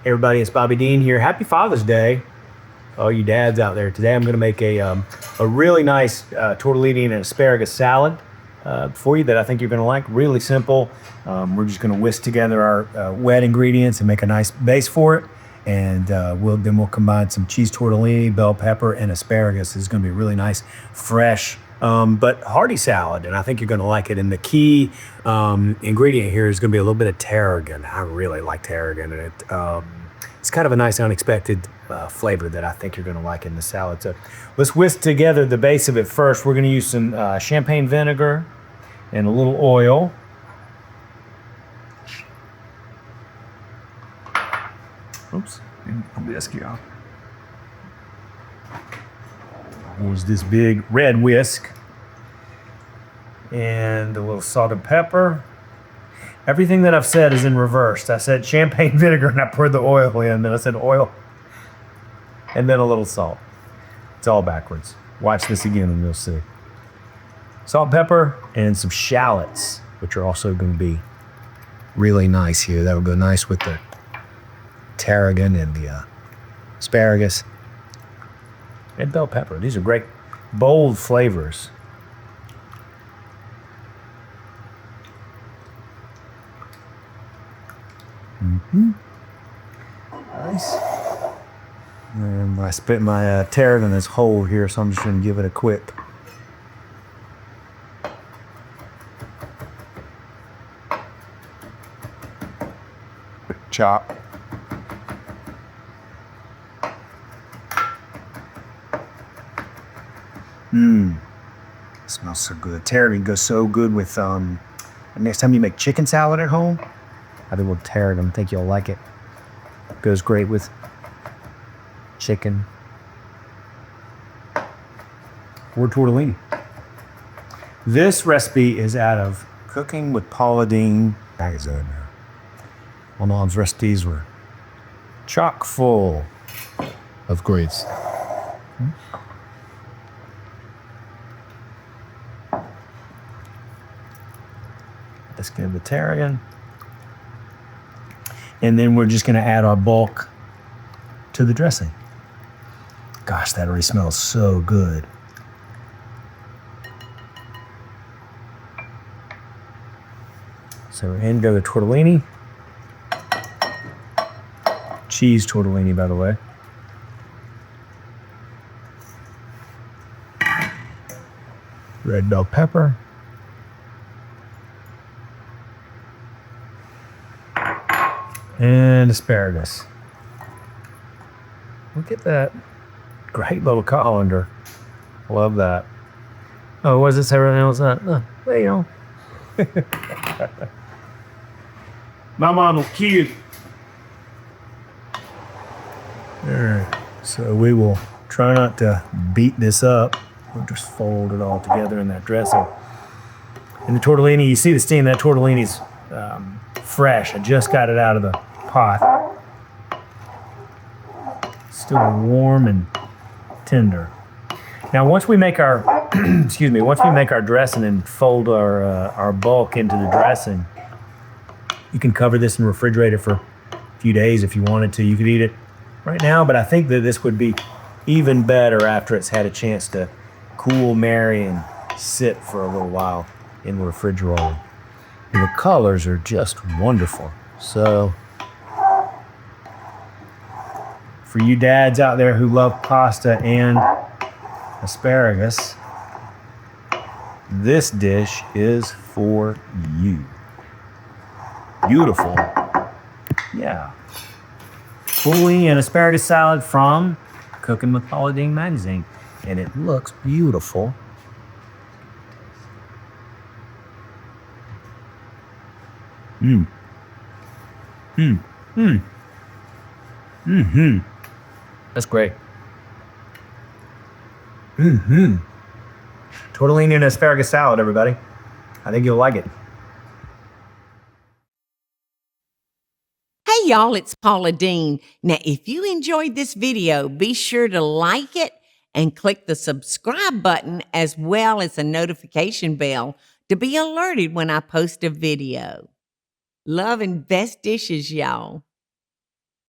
Hey everybody, it's Bobby Deen here. Happy Father's Day, all you dads out there. Today I'm going to make a really nice tortellini and asparagus salad for you that I think you're going to like. Really simple. We're just going to whisk together our wet ingredients and make a nice base for it. And we'll combine some cheese tortellini, bell pepper, and asparagus. This is going to be really nice, fresh, but hearty salad, and I think you're going to like it. And the key ingredient here is going to be a little bit of tarragon. I really like tarragon, and it's kind of a nice, unexpected flavor that I think you're going to like in the salad. So let's whisk together the base of it first. We're going to use some champagne vinegar and a little oil. Oops, didn't whisk you off. Here's this big red whisk. And a little salt and pepper. Everything that I've said is in reverse. I said champagne vinegar and I poured the oil in, then I said oil. And then a little salt. It's all backwards. Watch this again and you'll see. Salt, pepper, and some shallots, which are also going to be really nice here. That will go nice with the tarragon and the asparagus and bell pepper. These are great, bold flavors. Nice. And I spit my tarragon is whole here, so I'm just going to give it a quick chop. Smells so good. Tarragon goes so good with next time you make chicken salad at home, I think we'll tarragon. I think you'll like it. Goes great with chicken or tortellini. This recipe is out of Cooking with Paula Deen magazine. My mom's recipes were chock full of great stuff. Let's get the tarragon. And then we're just going to add our bulk to the dressing. Gosh, that already smells so good. So in go the tortellini. Cheese tortellini, by the way. Red bell pepper. And asparagus. Look at that great little colander. Love that. Oh, what does it say right now? It's not. There you go. My model cute. All right. So we will try not to beat this up. We'll just fold it all together in that dressing. And the tortellini, you see the steam. That tortellini's fresh. I just got it out of the pot. Still warm and tender. Now, once we make our once we make our dressing and fold our bulk into the dressing, you can cover this and refrigerate it for a few days if you wanted to. You could eat it right now, but I think that this would be even better after it's had a chance to cool, marry, and sit for a little while in the refrigerator. And the colors are just wonderful. So, for you dads out there who love pasta and asparagus, this dish is for you. Beautiful. Yeah. Tortellini and asparagus salad from Cooking with Paula Deen magazine. And it looks beautiful. That's great. Tortellini and asparagus salad, everybody. I think you'll like it. Hey y'all, it's Paula Deen. Now, if you enjoyed this video, be sure to like it and click the subscribe button as well as the notification bell to be alerted when I post a video. Love and best dishes, y'all.